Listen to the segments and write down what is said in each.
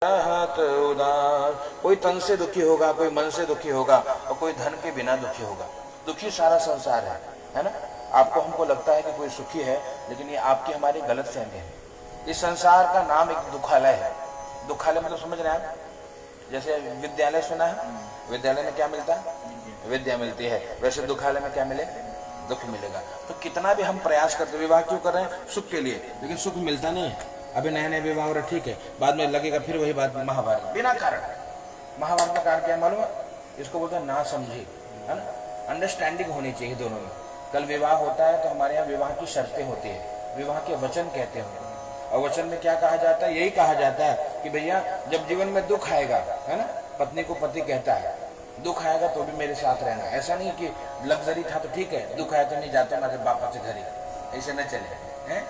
हाथ उदार, कोई तन से दुखी होगा, कोई मन से दुखी होगा और कोई धन के बिना दुखी होगा। दुखी सारा संसार है ना। आपको हमको लगता है कि कोई सुखी है, लेकिन ये आपकी हमारी गलत फहमी है। इस संसार का नाम एक दुखालय है। दुखालय मतलब समझ रहे हैं आप? जैसे विद्यालय सुना है, विद्यालय में क्या मिलता है? विद्या मिलती है। वैसे दुखालय में क्या मिले? दुख मिलेगा। तो कितना भी हम प्रयास करते, विवाह क्यों कर रहे हैं? सुख के लिए, लेकिन सुख मिलता नहीं है। अभी नए नए विवाह हो रहा, ठीक है, बाद में लगेगा फिर वही बात, महाभारत बिना कारण। महाभारत का कारण क्या मालूम है? इसको बोलते हैं ना समझी, है ना। अंडरस्टैंडिंग होनी चाहिए दोनों में। कल विवाह होता है तो हमारे यहाँ विवाह की शर्तें होती है, विवाह के वचन कहते हैं। और वचन में क्या कहा जाता है? यही कहा जाता है कि भैया जब जीवन में दुख आएगा, है ना, पत्नी को पति कहता है दुख आएगा तो भी मेरे साथ रहना। ऐसा नहीं कि लग्जरी था तो ठीक है, दुख आया तो नहीं जाते मेरे बापा से घर ही, ऐसे न चले हैं।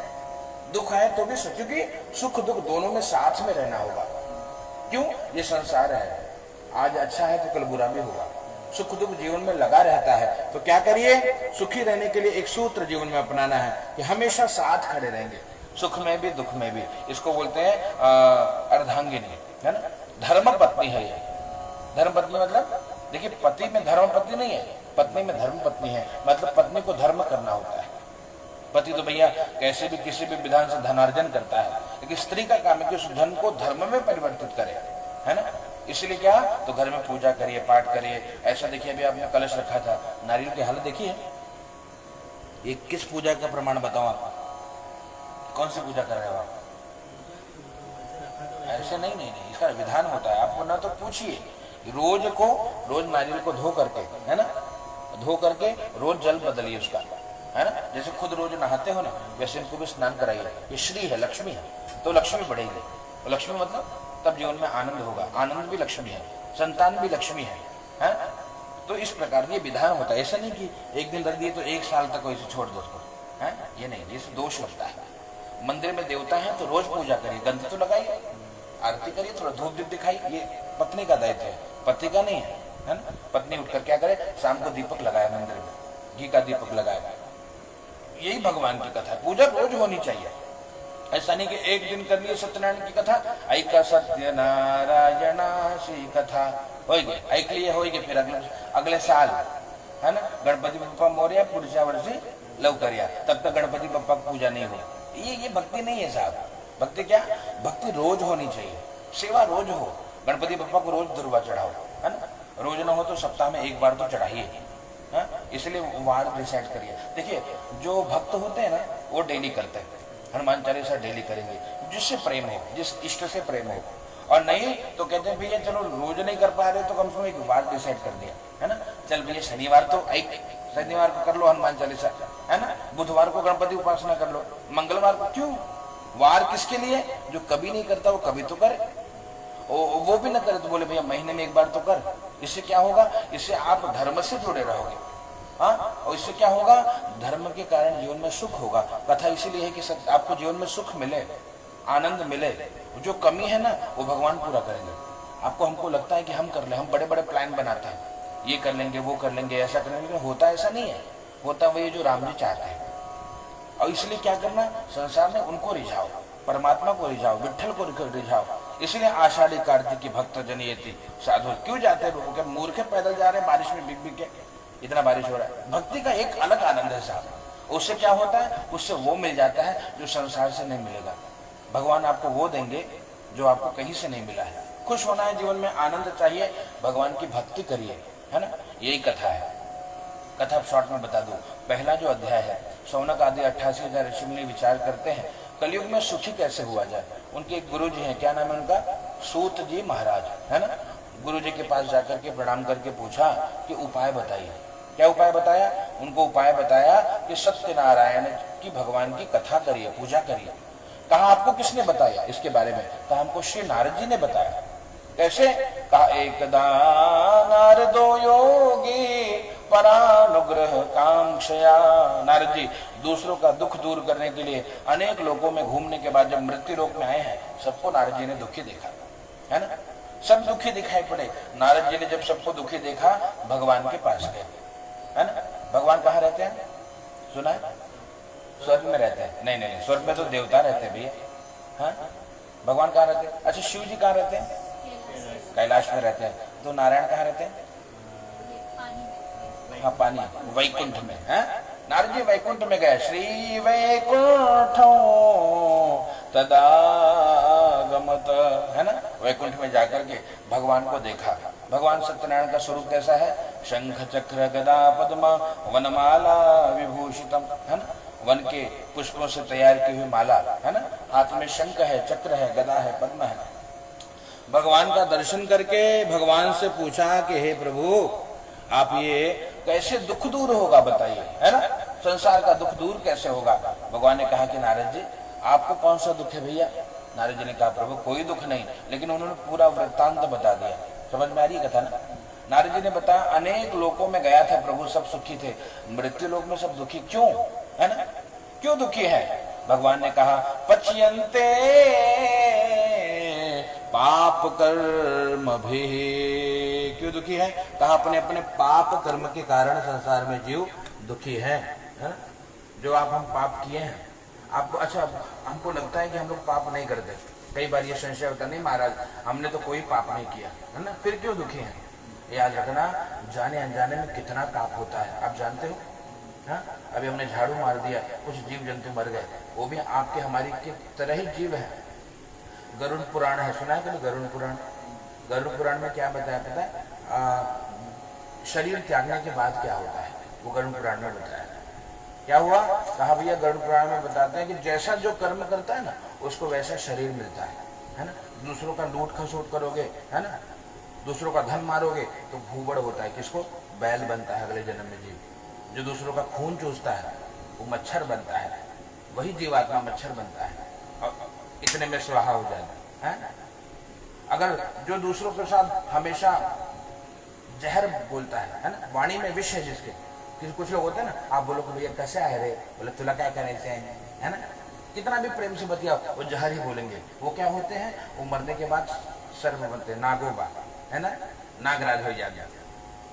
दुख आए तो भी, क्योंकि सुख दुख दोनों में साथ में रहना होगा। क्यों? ये संसार है, आज अच्छा है तो कल बुरा भी होगा। सुख दुख जीवन में लगा रहता है। तो क्या करिए? सुखी रहने के लिए एक सूत्र जीवन में अपनाना है कि हमेशा साथ खड़े रहेंगे, सुख में भी दुख में भी। इसको बोलते हैं अर्धांगिनी, है ना। धर्म पत्नी है ये। धर्म पत्नी मतलब देखिए, पति में धर्म पत्नी नहीं है, पत्नी में धर्म पत्नी है। मतलब पत्नी को धर्म करना होता है। पति तो भैया कैसे भी किसी भी विधान से धनार्जन करता है, लेकिन स्त्री का काम है कि उस धन को धर्म में परिवर्तित करे, है ना। इसलिए क्या, तो घर में पूजा करिए, पाठ करिए। ऐसा देखिए, अभी आपने कलश रखा था, नारियल की हालत देखिए। ये किस पूजा का प्रमाण बताऊं आपको? कौन सी पूजा कर रहे हो आप? ऐसे नहीं नहीं नहीं, इसका विधान होता है। आपको ना तो पूछिए, रोज नारियल को धो करके, है ना, धो करके रोज जल बदलिए उसका, है ना। जैसे खुद रोज नहाते हो ना, वैसे इनको भी स्नान कराइए। ये श्री है, लक्ष्मी है, तो लक्ष्मी बढ़ेगी। तो लक्ष्मी मतलब तब जीवन में आनंद होगा। आनंद भी लक्ष्मी है, संतान भी लक्ष्मी है। तो इस प्रकार ये विधान होता है। ऐसा नहीं कि एक दिन रख दिए तो एक साल तक वैसे छोड़ दो उसको, है, ये नहीं, ये दोष लगता है। मंदिर में देवता है तो रोज पूजा करिए, गंध तो लगाइए, आरती करिए, थोड़ा धूप दीप दिखाइए। ये पत्नी का दायित्व है, पति का नहीं है ना। पत्नी उठकर क्या करे? शाम को दीपक लगाया, मंदिर में घी का दीपक लगाया। यही भगवान की कथा है। पूजा रोज होनी चाहिए। ऐसा नहीं कि एक दिन कर लिए सत्यनारायण की कथा, ऐका सत्य नारायणासी कथा होगी, ऐक लिए होगी, फिर अगले साल, है ना, गणपति बप्पा मोरया पुरुषा वर्षी लवकरिया, तब तक गणपति बप्पा की पूजा नहीं हो। ये भक्ति नहीं है साहब। भक्ति क्या? भक्ति रोज होनी चाहिए, सेवा रोज हो। गणपति बप्पा को रोज दुर्वा चढ़ाओ, है ना। रोज ना हो तो सप्ताह में एक बार तो चढ़ाइए। इसलिए वार डिसाइड करिए। देखिए, जो भक्त होते हैं ना, वो डेली करते हैं, हनुमान चालीसा डेली करेंगे, जिससे प्रेम हो, जिस इष्ट से प्रेम हो। और नहीं तो कहते हैं भैया चलो रोज नहीं कर पा रहे तो कम से कम एक वार डिसाइड कर दिया, है ना। चल भैया शनिवार तो एक शनिवार को कर लो हनुमान चालीसा, है ना। बुधवार को गणपति उपासना कर लो, मंगलवार को। क्यों? वार किसके लिए? जो कभी नहीं करता वो कभी तो करे, वो भी ना करे तो बोले भैया महीने में एक बार तो कर। इससे क्या होगा? इससे आप धर्म से जुड़े रहोगे, हाँ। और इससे क्या होगा? धर्म के कारण जीवन में सुख होगा। कथा इसीलिए है कि आपको जीवन में सुख मिले, आनंद मिले। जो कमी है ना, वो भगवान पूरा करेंगे। आपको हमको लगता है कि हम कर ले, हम बड़े बड़े प्लान बनाते हैं, ये कर लेंगे, वो कर लेंगे, ऐसा कर लेंगे, होता ऐसा नहीं है। होता वही जो राम जी चाहते हैं। और इसलिए क्या करना? संसार में उनको रिझाओ, परमात्मा को रिझाओ, विठल को रिझाओ। इसलिए आषाढ़ी कार्तिक की भक्त जनियति साधु क्यों जाते हैं? क्या मूर्ख पैदल जा रहे हैं बारिश में, बिक बिक के, इतना बारिश हो रहा है। भक्ति का एक अलग आनंद है साहब। उससे क्या होता है? उससे वो मिल जाता है जो संसार से नहीं मिलेगा। भगवान आपको वो देंगे जो आपको कहीं से नहीं मिला है। खुश होना है जीवन में, आनंद चाहिए, भगवान की भक्ति करिए, है ना। यही कथा है। कथा शॉर्ट में बता दूं। पहला जो अध्याय है, शौनक आदि 88,000 ऋषि मुनि विचार करते हैं कलयुग में सुखी कैसे हुआ जाए। उनके एक गुरु जी हैं, क्या नाम है उनका? सूत जी महाराज, है ना। गुरु जी के पास जाकर के प्रणाम करके पूछा कि उपाय बताइए। क्या उपाय बताया? उनको उपाय बताया कि सत्यनारायण की भगवान की कथा करिए, पूजा करिए। कहा आपको किसने बताया इसके बारे में? कहा हमको श्री नारद जी ने बताया। कैसे? कहा एकदा नारदो योगी परानुग्रह कांक्षया। नारद जी दूसरों का दुख दूर करने के लिए अनेक लोगों में घूमने के बाद जब मृत्यु लोक में आए हैं, सबको नारद जी ने दुखी देखा, है ना। सब दुखी दिखाई पड़े। नारद जी ने जब सबको दुखी देखा, भगवान के पास गए, है ना। भगवान कहाँ रहते हैं? सुना है? स्वर्ग में रहते हैं? नहीं नहीं, स्वर्ग में तो देवता रहते हैं भैया, हाँ। भगवान कहाँ रहते हैं? अच्छा, शिव जी कहाँ रहते हैं? कैलाश में रहते हैं। तो नारायण कहाँ रहते हैं? हाँ, पानी, वैकुंठ में है। नारद जी वैकुंठ में गए, श्री वैकुंठ तदागमत, है ना, वैकुंठ में जाकर के भगवान को देखा। भगवान सत्यनारायण का स्वरूप कैसा है? शंख चक्र गदा पद्म वनमाला विभूषितम, है ना, वन के पुष्पों से तैयार की हुई माला, है ना, हाथ में शंख है, चक्र है, गदा है, पद्म है। भगवान का दर्शन करके भगवान से पूछा कि हे प्रभु, आप ये कैसे दुख दूर होगा बताइए, है ना, संसार का दुख दूर कैसे होगा? भगवान ने कहा कि नारद जी, आपको कौन सा दुख है भैया? नारद जी ने कहा प्रभु कोई दुख नहीं, लेकिन उन्होंने पूरा वृत्तांत बता दिया। समझ में आ रही कथा ना? नारद जी ने बताया अनेक लोकों में गया था प्रभु, सब सुखी थे, मृत्यु लोक में सब दुखी क्यों, है ना, क्यों दुखी है? भगवान ने कहा पच्यन्ते पाप कर्म भी, क्यों दुखी है? कहा अपने अपने पाप कर्म के कारण संसार में जीव दुखी है। जो आप हम पाप किए हैं, आपको अच्छा हमको लगता है कि हम लोग पाप नहीं करते, कई बार ये संशय होता नहीं महाराज हमने तो कोई पाप नहीं किया, है ना, फिर क्यों दुखी हैं? याद रखना, जाने अनजाने में कितना पाप होता है आप जानते हो। हाँ, अभी हमने झाड़ू मार दिया, कुछ जीव जंतु मर गए, वो भी आपके हमारी की तरह ही जीव है। गरुड़ पुराण है, सुना है कभी गरुड़ पुराण? गरुड़ पुराण में क्या बताया पता है? शरीर त्यागने के बाद क्या होता है, वो गरुड़ पुराण में बताया। क्या हुआ? कहा भैया गरुड़ पुराण में बताते हैं कि जैसा जो कर्म करता है ना, उसको वैसा शरीर मिलता है ना। दूसरों का लूट खसोट करोगे, है ना, दूसरों का धन मारोगे तो भूबड़ होता है, किसको? बैल बनता है अगले जन्म में जीव। जो दूसरों का खून चूसता है वो मच्छर बनता है, वही जीवात्मा मच्छर बनता है और इतने में स्वाहा हो जाएगा, है। अगर जो दूसरों के साथ हमेशा जहर बोलता है ना, वाणी में विष है जिसके, कुछ लोग होते हैं ना, आप बोलो कि भैया कैसे आए रे, बोले तुला क्या करने से आए, है ना, कितना भी प्रेम से बतियाओ वो जहर ही बोलेंगे। वो क्या होते हैं? वो मरने के बाद सर्प बनते हैं, नागोबा, है ना, नागराज हो जाएगा।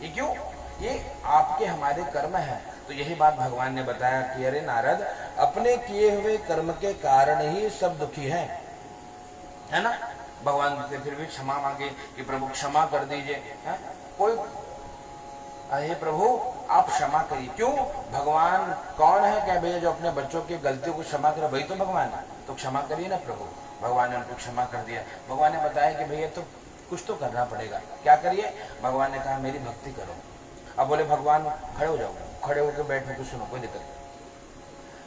ये क्यों? ये आपके हमारे कर्म है। तो यही बात भगवान ने बताया कि अरे नारद, अपने किए हुए कर्म के कारण ही सब दुखी हैं, है ना। भगवान से फिर भी क्षमा मांगे कि प्रभु क्षमा कर दीजिए, है? कोई हे प्रभु आप क्षमा करिए। क्यों? भगवान कौन है क्या भैया जो अपने बच्चों की गलतियों को क्षमा करे? वही तो भगवान है, तो क्षमा करिए ना प्रभु। भगवान ने उनको क्षमा कर दिया। भगवान ने बताया कि भैया तो कुछ तो करना पड़ेगा, क्या करिए? भगवान ने कहा मेरी भक्ति करो। अब बोले भगवान खड़े हो जाओ, खड़े होकर बैठने को सुनो, कोई दिक्कत नहीं।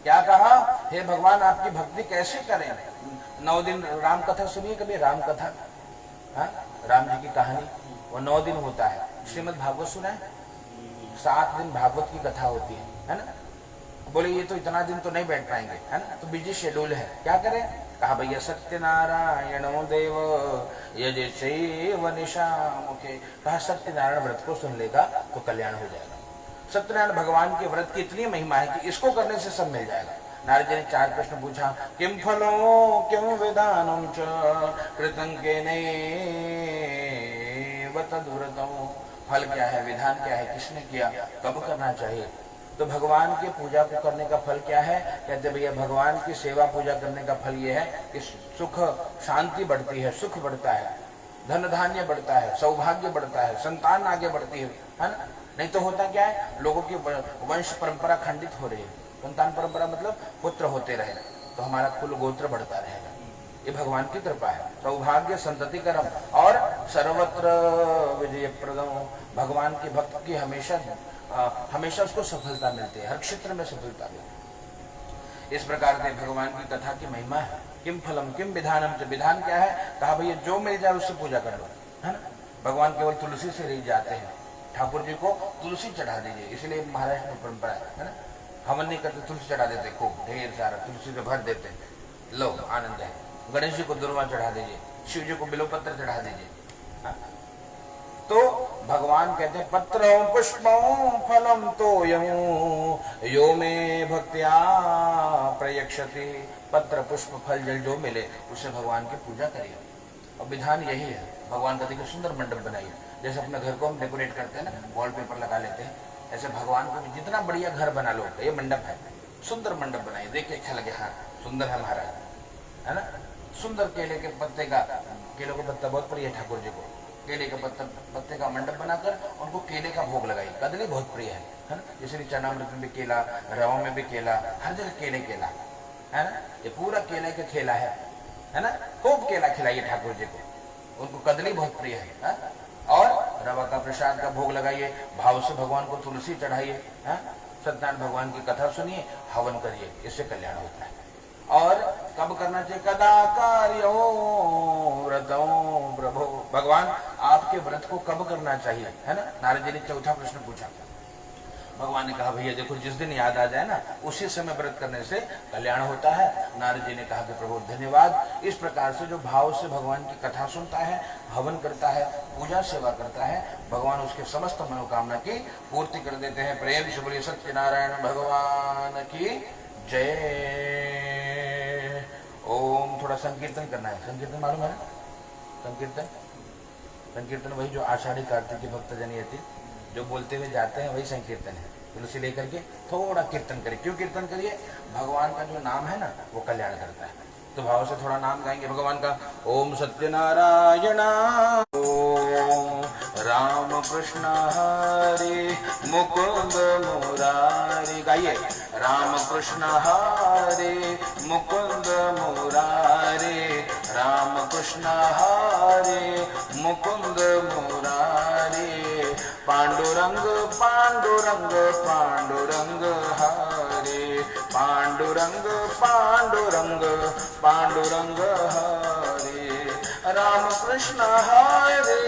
क्या कहा? हे भगवान आपकी भक्ति कैसे करें? 9 दिन राम कथा सुनिए कभी, राम कथा, हाँ, राम जी की कहानी, वो 9 दिन होता है। श्रीमद् भागवत सुना है? 7 दिन भागवत की कथा होती है ना। बोले ये तो इतना दिन तो नहीं बैठ पाएंगे, है ना, तो बिजी शेड्यूल है, क्या करें? कहा भैया सत्यनारायण देव यजे शैव निशा मुखे। कहा सत्यनारायण व्रत को सुन लेगा तो कल्याण हो जाएगा। सत्यनारायण भगवान के व्रत की इतनी महिमा है कि इसको करने से सब मिल जाएगा। नारद जी ने 4 प्रश्न पूछा, किम फलो किम विधानम च कृतं केने तद्व्रतम्। फल क्या है, विधान क्या है, किसने किया, कब करना चाहिए? तो भगवान की पूजा को करने का फल क्या है? कहते भैया भगवान की सेवा पूजा करने का फल ये है कि सुख शांति बढ़ती है, सुख बढ़ता है, धन धान्य बढ़ता है, सौभाग्य बढ़ता है, संतान आगे बढ़ती है ना। नहीं तो होता क्या है, लोगों की वंश परंपरा खंडित हो रही है। संतान परंपरा मतलब पुत्र होते रहे तो हमारा कुल गोत्र बढ़ता रहेगा। ये भगवान की कृपा है। सौभाग्य संतति कर्म और सर्वत्र विजय प्रदम। भगवान के भक्त की हमेशा उसको सफलता मिलती है, हर क्षेत्र में सफलता मिलती है। इस प्रकार से भगवान की कथा की महिमा है। किम फलम किम विधानम, विधान क्या है? कहा भैया जो मिल जाए उससे पूजा कर लो, है ना। भगवान केवल तुलसी से रह जाते हैं, ठाकुर जी को तुलसी चढ़ा दीजिए, इसलिए महाराष्ट्र में परंपरा है ना। हवन नहीं करते, तुलसी चढ़ा देते, खूब ढेर सारा तुलसी से भर देते, लो आनंद है। गणेश जी को दुर्वा चढ़ा दीजिए, शिव जी को बिल्वपत्र चढ़ा दीजिए। तो भगवान कहते हैं पत्र पुष्प फलम तो यो में भक्त्या प्रयक्षति। पत्र पुष्प फल जल जो मिले उससे भगवान की पूजा करिए। और विधान यही है। भगवान का देखिए सुंदर मंडप बनाइए, जैसे अपने घर को हम डेकोरेट करते हैं ना, वॉलपेपर लगा लेते हैं, ऐसे भगवान को भी जितना बढ़िया घर बना लो, ये मंडप है, सुंदर मंडप बनाइए, देखिए अच्छा लगे, हाँ सुंदर है महाराज, है ना। सुंदर केले के पत्ते का, केले का पत्ता बहुत प्रिय है ठाकुर जी को, केले के पत्ते का मंडप बनाकर उनको केले का भोग लगाई। कदली बहुत प्रिय है ना, इसलिए चरणामृत में भी केला, रवा में भी केला, हर जगह केले केला है ना। ये पूरा केले का खेला है ना। खूब केला खिलाइए ठाकुर जी को, उनको कदली बहुत प्रिय है। और रवा का प्रसाद का भोग लगाइए, भाव से भगवान को तुलसी चढ़ाइए, सत्यनारायण भगवान की कथा सुनिए, हवन करिए, इससे कल्याण होता है। और कब करना चाहिए? कदा कार्यो व्रतो प्रभो, भगवान आपके व्रत को कब करना चाहिए, है ना। नारद जी ने चौथा प्रश्न पूछा। भगवान ने कहा भैया देखो जिस दिन याद आ जाए ना उसी समय व्रत करने से कल्याण होता है। नारद जी ने कहा कि प्रभु धन्यवाद। इस प्रकार से जो भाव से भगवान की कथा सुनता है, हवन करता है, पूजा सेवा करता है, भगवान उसके समस्त मनोकामना की पूर्ति कर देते हैं। प्रेम से बोलिए सत्यनारायण भगवान की जय। ओम। थोड़ा संकीर्तन करना है। संकीर्तन मालूम है ना? संकीर्तन वही जो आषाढ़ी कार्तिक की भक्तजन यति जो बोलते हुए जाते हैं वही संकीर्तन है। तुलसी लेकर के थोड़ा कीर्तन करिए। क्यों कीर्तन करिए? भगवान का जो नाम है ना वो कल्याण करता है। तो भाव से थोड़ा नाम गाएंगे भगवान का। ओम सत्यनारायण ओम राम कृष्ण हरे मुकुंद मुरारी। गाइए। राम कृष्ण हरे मुकुंद मुरारे, राम कृष्ण हरे मुकुंद मुरारे। पांडुरंग पांडुरंग पांडुरंग हरे, पांडुरंग पांडुरंग पांडुरंग हरे। राम कृष्ण हरे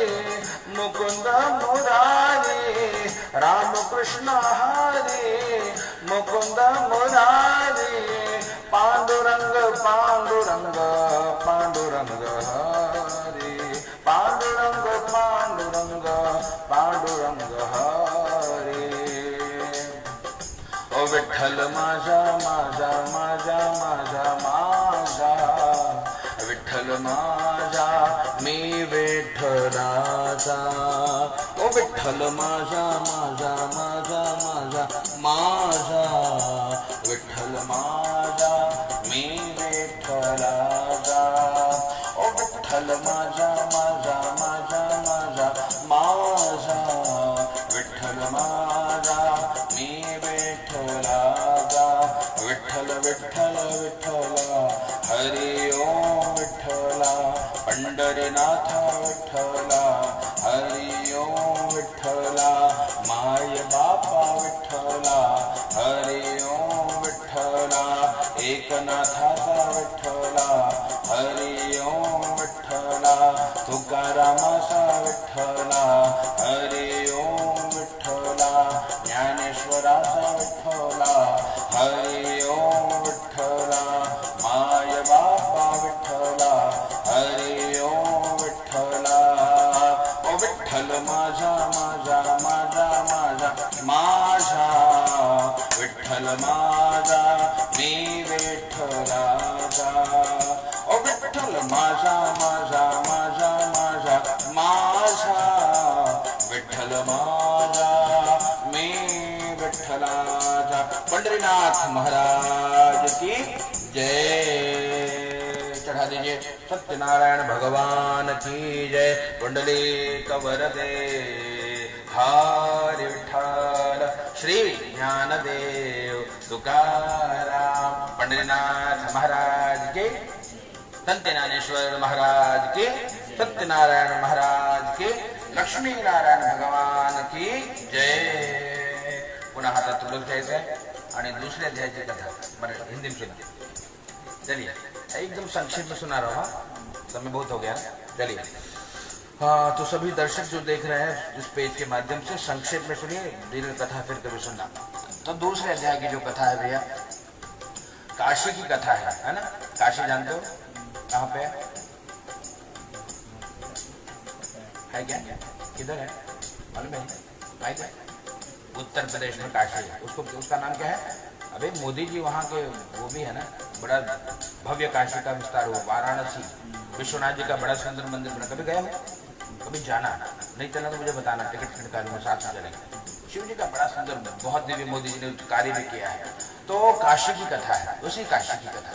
मुकुंद मुरारे, राम कृष्ण हरे मुकुंद मुरारे। पांडुरंग पांडुरंग पांडुरंग हरे, पांडुरंग पांडुरंग पांडुरंग हरे। ओ विठ्ठल माझा माझा माझा माझा माझा, विठ्ठल माझा मी विठ्ठलाचा। ओ विठ्ठल माझा माझा माझा माझा माझा, विठ्ठल माझा मी विठ्ठलाचा। ओ विठ्ठल माझा माझा माझा माझा माझा, विठ्ठल माझा मी विठ्ठलाचा। विठ्ठल विठ्ठल विठ्ठला हरि ओम विठ्ठला, पंढरीनाथ विठ्ठला हरि ओम विठ्ठला। माय बापा विठ्ठला हरि ओम विठ्ठला, एकनाथाचा विठ्ठला हरि ओम विठ्ठला। तुकारामाचा विठ्ठला हरि ओम विठ्ठला, ज्ञानेश्वराचा विठ्ठला हरि ओम विठ्ठला। माय बापा विठ्ठला हरि ओम विठ्ठला। ओ विठ्ठल माझा माझा माझा माझा माझा, विठ्ठल माझा मी विठ्ठलाचा। ओ विठ्ठल माझा माझा माझा माझा माझा, विठ्ठल माझा मी विठ्ठलाचा। पंढरीनाथ महाराज की जय। चढ़ा दीजिए। सत्यनारायण भगवान की जय। कुंडली कवरदे हरि विठ्ठल श्री ज्ञानदेव तुकाराम। पंढरीनाथ महाराज के, सत्यनारायणेश्वर महाराज के, सत्यनारायण महाराज के, लक्ष्मी नारायण भगवान की जय। पुन्हा हातात तुलक घ्यायचं आणि दुसऱ्या अध्यायाची कथा बरं हिंदी में सुना। चलिए एकदम संक्षिप्त में सुना रहा हूँ, समय बहुत हो गया। चलिए हाँ, तो सभी दर्शक जो देख रहे हैं इस पेज के माध्यम से संक्षेप में सुनिए, दीर्घ कथा फिर कभी सुनना। तो दूसरे अध्याय की जो कथा है भैया काशी की कथा है ना। काशी जानते हो कहाँ पे है क्या? किधर है मालूम है? क्या? उत्तर प्रदेश में काशी है। उसका नाम क्या है? अबे मोदी जी वहाँ के वो भी है ना, बड़ा भव्य काशी का विस्तार हुआ। वाराणसी विश्वनाथ जी का बड़ा सुंदर मंदिर बना। कभी गए हो? कभी जाना? नहीं चलना तो मुझे बताना, टिकट निकालूंगा, साथ में चलेंगे। शिव जी का बड़ा सुंदर बहुत दिव्य मोदी जी ने कार्य भी किया है। तो काशी की कथा है, उसी काशी की कथा।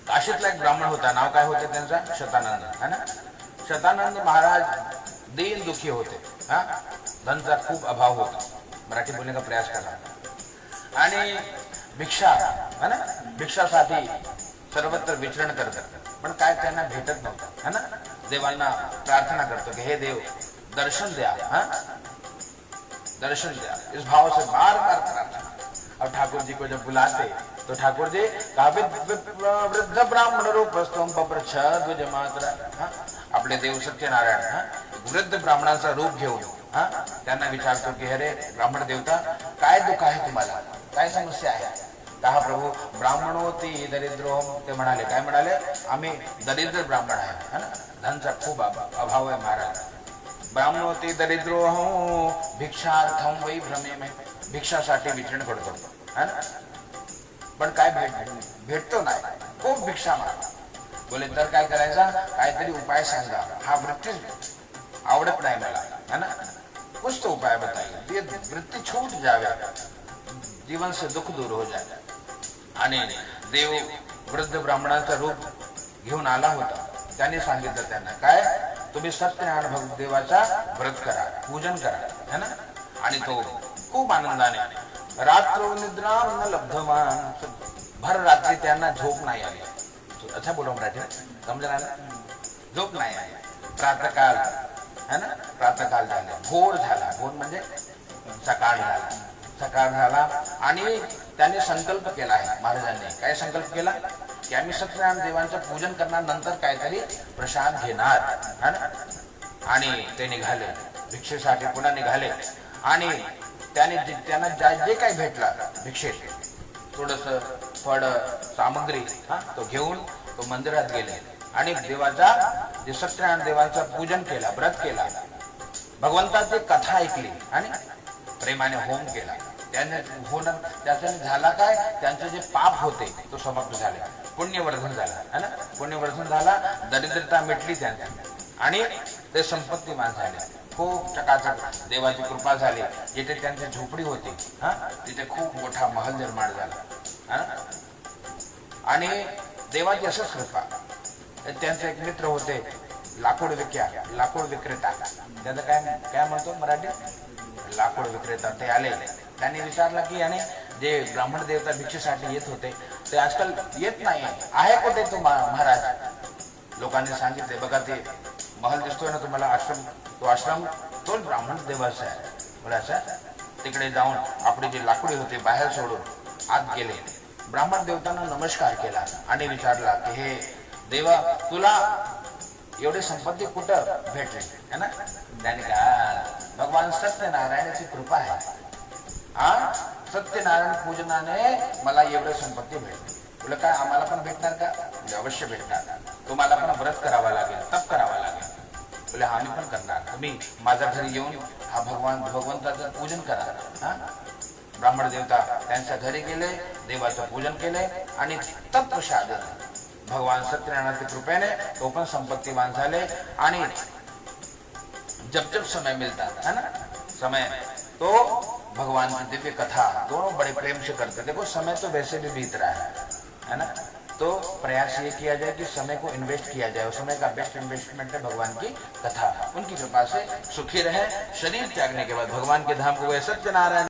काशीतला एक ब्राह्मण होता, नाव काय होते त्यांचा, शतानंद, है ना. शतानंद महाराज दीन दुखी होते, हा, धनचा खूप अभाव होता, मराठी बोलने का प्रयास करा, आणि भिक्षा, है ना, भिक्षासाठी सर्वत्र विचरण करतात, पण काय त्यांना भेटत नव्हतं, है ना. देवांना प्रार्थना करतो कि हे देव दर्शन द्या, हा, दर्शन द्या, इस भाव से बार बार प्रार्थना. अब ठाकुर जी को जब बुलाते तो ठाकुर जी वृद्ध ब्राह्मण रूप ध्वज मात्र, आपले देव सत्यनारायण, वृद्ध ब्राह्मणाचा रूप घेऊन त्यांना विचारतो की अरे ब्राह्मण देवता, काय दुःख आहे तुम्हाला, काय समस्या आहे. कहा प्रभू ब्राह्मणोती दरिद्रोहम, ते म्हणाले, काय म्हणाले, आम्ही दरिद्र ब्राह्मण आहे, है ना, धनचा खूप अभाव आहे महाराज. ब्राह्मणोती दरिद्रोहम भिक्षार्थम वै भ्रमे में, भिक्षासाठी विचरण करतो, है ना, पण काय भेटतो नाही, खूप भिक्षा माग. बोले तर काय करायचा, काहीतरी उपाय सांगा, हा वृत्ती आवडत नाही मला, है ना, कुछ तो उपाय बताइए, ये वृत्ती छूट जावे, जीवन से दुख दूर हो जाए. आणि देव वृद्ध ब्राह्मणाचा रूप घेऊन आला होता, त्याने सांगितलं त्यांना, काय तुम्ही सत्यनारायण देवाचा व्रत करा, पूजन करा, है ना. आणि तो खूप आनंदाने रात्र निद्रा न लब्धवान, भर रात्री त्यांना झोप नाही आली. अच्छा बोलो मराठी, समजणार, झोप नाही आली. प्रातःकाल, है ना, प्रातःकाल झाला, भोर झाला, भोर म्हणजे सकाळ झाला, सकाळ झाला, आणि त्यांनी संकल्प केला आहे महाराजांनी. काय संकल्प केला की आम्ही सत्यनारायण देवांचं पूजन करणार, नंतर काहीतरी प्रसाद घेणार, है ना. आणि ते निघाले भिक्षेसाठी, पुन्हा निघाले, आणि त्यांना जे काही भेटला भिक्षेत, थोडस फळ सामग्री, तो घेऊन तो मंदिरात गेले, आणि देवाचा जे सत्यनारायण देवाचं पूजन केला, व्रत केला, भगवंताची कथा ऐकली, आणि प्रेमाने होम केला. त्याने त्याच्याने झाला काय, त्यांचे जे पाप होते तो समाप्त झाले, पुण्यवर्धन झाला, है ना, पुण्यवर्धन झाला, दरिद्रता मिटली त्यांची, आणि ते संपत्तीमान झाले. खूप चकाचक देवाची कृपा झाली. जिथे त्यांची झोपडी होती, तिथे खूप मोठा महल निर्माण झाला, आणि देवाची असंच कृपा. त्यांचे एक मित्र होते, लाकूड विक्रेता, त्याचं काय म्हणतो मराठी, लाकूड विक्रेता. ते आले, त्यांनी विचारलं की आणि जे ब्राह्मण देवता भिक्षेसाठी येत होते ते आजकाल येत नाही आहे, कुठे तो महाराज. लोकांनी सांगितले, बघा ते महल दिसतोय ना तुम्हाला, आश्रम, तो आश्रम तोच ब्राह्मण देवाचा आहे. बोलायचा तिकडे जाऊन आपली जी लाकडी होती बाहेर सोडून आत गेले, ब्राह्मण देवतांना नमस्कार केला, आणि विचारला की हे देवा, तुला एवढी संपत्ती कुठं भेटली, है ना. त्याने काय, भगवान सत्यनारायणाची कृपा आहे, हा, सत्यनारायण पूजनाने मला एवढी संपत्ती भेटली. बोले काय आम्हाला पण भेटणार का, अवश्य भेटणार, तुम्हाला पण व्रत करावा लागेल, तप करावा लागेल. बोले आम्ही पण करणार, तुम्ही माझ्या घरी येऊन हा भगवंताचं पूजन करा. ब्राह्मण देवता त्यांच्या घरी गेले, देवाचं पूजन केले, आणि तत्प्रसाद भगवान सत्यनारायणाच्या कृपेने तो पण संपत्तीवान झाले. आणि जब समय मिलता है ना, समय तो भगवान की दिव्य कथा दोनों बड़े प्रेम से करते. देखो समय तो वैसे भी बीत रहा है ना, तो प्रयास ये किया जाए कि समय को इन्वेस्ट किया जाए, और समय का बेस्ट इन्वेस्टमेंट है भगवान की कथा. उनकी कृपा से सुखी रहे. शरीर त्यागने के बाद भगवान के धाम को गए सत्यनारायण.